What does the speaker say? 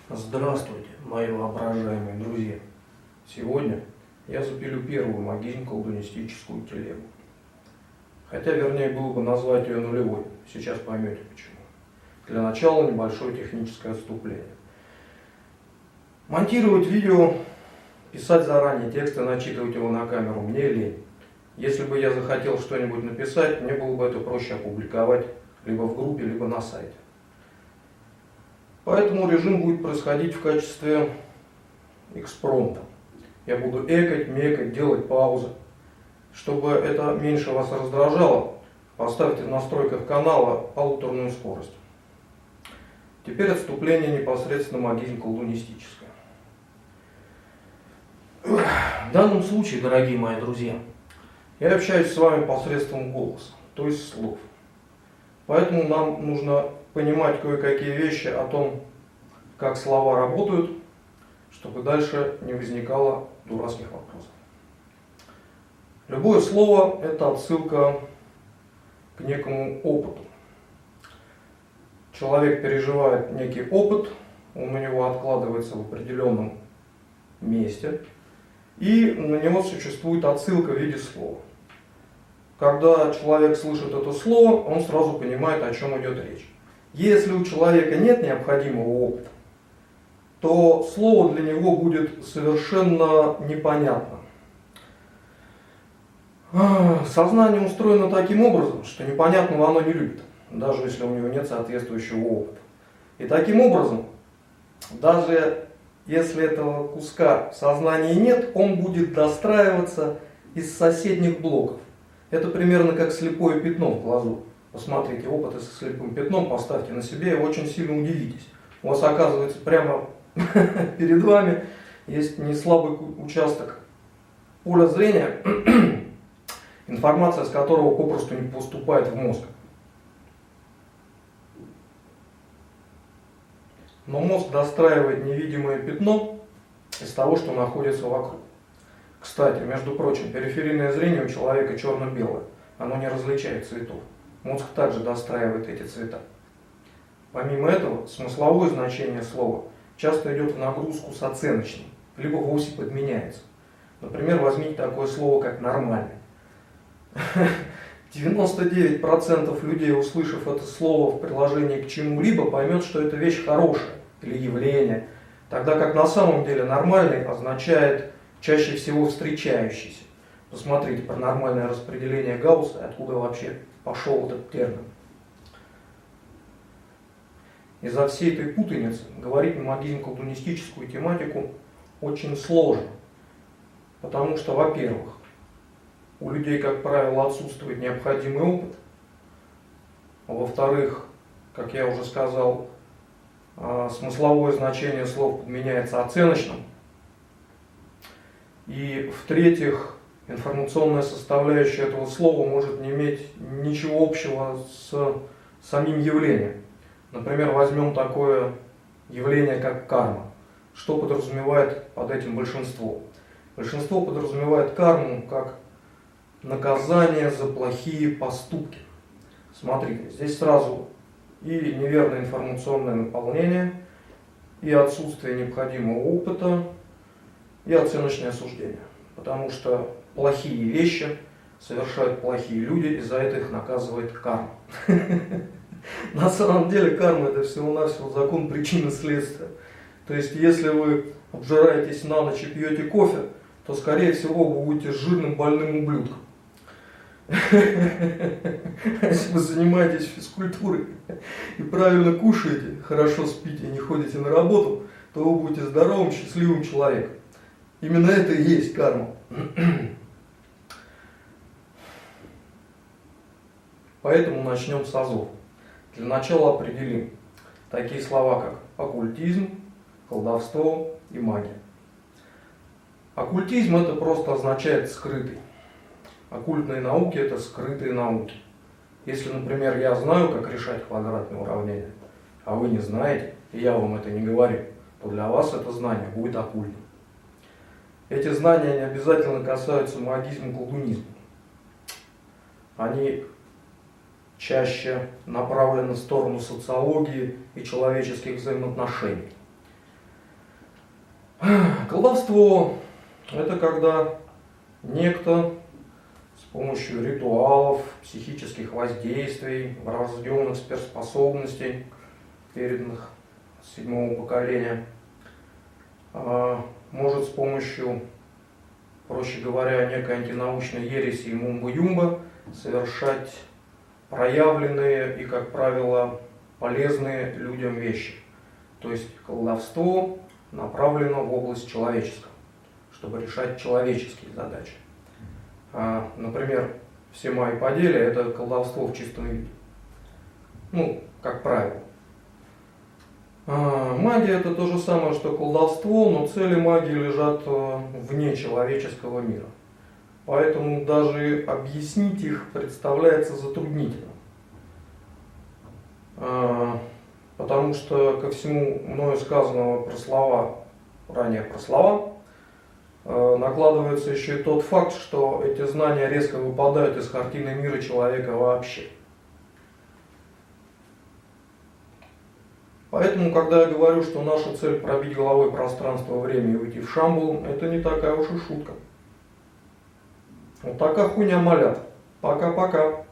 Здравствуйте, мои воображаемые друзья! Сегодня я запилю первую магизм-колдунистическую телегу. Хотя, вернее, было бы назвать ее нулевой. Сейчас поймете почему. Для начала небольшое техническое отступление. Монтировать видео, писать заранее текст и начитывать его на камеру мне лень. Если бы я захотел что-нибудь написать, мне было бы это проще опубликовать либо в группе, либо на сайте. Поэтому режим будет происходить в качестве экспромта. Я буду экать, мекать, делать паузы. Чтобы это меньше вас раздражало, поставьте в настройках канала полуторную скорость. Теперь отступление непосредственно магизм-колдунистическое. В данном случае, дорогие мои друзья, я общаюсь с вами посредством голоса, то есть слов. Поэтому нам нужно понимать кое-какие вещи о том, как слова работают, чтобы дальше не возникало дурацких вопросов. Любое слово – это отсылка к некому опыту. Человек переживает некий опыт, он у него откладывается в определенном месте, и на него существует отсылка в виде слова. Когда человек слышит это слово, он сразу понимает, о чем идет речь. Если у человека нет необходимого опыта, то слово для него будет совершенно непонятно. Сознание устроено таким образом, что непонятного оно не любит, даже если у него нет соответствующего опыта. И таким образом, даже если этого куска сознания нет, он будет достраиваться из соседних блоков. Это примерно как слепое пятно в глазу. Посмотрите опыты со слепым пятном, поставьте на себе и очень сильно удивитесь. У вас оказывается прямо перед вами есть неслабый участок поля зрения, информация с которого попросту не поступает в мозг. Но мозг достраивает невидимое пятно из того, что находится вокруг. Кстати, между прочим, периферийное зрение у человека черно-белое. Оно не различает цветов. Мозг также достраивает эти цвета. Помимо этого, смысловое значение слова часто идет в нагрузку с оценочным, либо вовсе подменяется. Например, возьмите такое слово, как «нормальный». 99% людей, услышав это слово в приложении к чему-либо, поймет, что это вещь хорошая или явление, тогда как на самом деле «нормальный» означает чаще всего встречающийся. Посмотрите про нормальное распределение Гаусса, откуда вообще пошел этот термин. Из-за всей этой путаницы говорить на магизм-колдунистическую тематику очень сложно. Потому что, во-первых, у людей, как правило, отсутствует необходимый опыт. А во-вторых, как я уже сказал, смысловое значение слов подменяется оценочным. И в-третьих, информационная составляющая этого слова может не иметь ничего общего с самим явлением. Например, возьмем такое явление, как карма. Что подразумевает под этим большинство? Большинство подразумевает карму как наказание за плохие поступки. Смотрите, здесь сразу и неверное информационное наполнение, и отсутствие необходимого опыта, и оценочное суждение. Потому что плохие вещи совершают плохие люди, и за это их наказывает карма. На самом деле карма — это всего-навсего закон причины и следствия. То есть, если вы обжираетесь на ночь и пьете кофе, то, скорее всего, вы будете жирным больным ублюдком. Если вы занимаетесь физкультурой и правильно кушаете, хорошо спите и не ходите на работу, то вы будете здоровым, счастливым человеком. Именно это и есть карма. Поэтому начнем с азов. Для начала определим такие слова, как оккультизм, колдовство и магия. Оккультизм — это просто означает скрытый. Оккультные науки — это скрытые науки. Если, например, я знаю, как решать квадратные уравнения, а вы не знаете, и я вам это не говорю, то для вас это знание будет оккультным. Эти знания не обязательно касаются магизма и колдунизма. Они чаще направлены в сторону социологии и человеческих взаимоотношений. Колдовство – это когда некто с помощью ритуалов, психических воздействий, врожденных сверхспособностей, переданных с 7-го поколения, может с помощью, проще говоря, некой антинаучной ереси и мумба-юмба совершать проявленные и, как правило, полезные людям вещи. То есть колдовство направлено в область человеческого, чтобы решать человеческие задачи. Например, все мои поделия – это колдовство в чистом виде. Ну, как правило. Магия – это то же самое, что колдовство, но цели магии лежат вне человеческого мира. Поэтому даже объяснить их представляется затруднительно. Потому что ко всему мною сказанного ранее про слова, накладывается еще и тот факт, что эти знания резко выпадают из картины мира человека вообще. Поэтому, когда я говорю, что наша цель пробить головой пространство и время и уйти в Шамбалу, это не такая уж и шутка. Вот такая хуйня, малят. Пока-пока.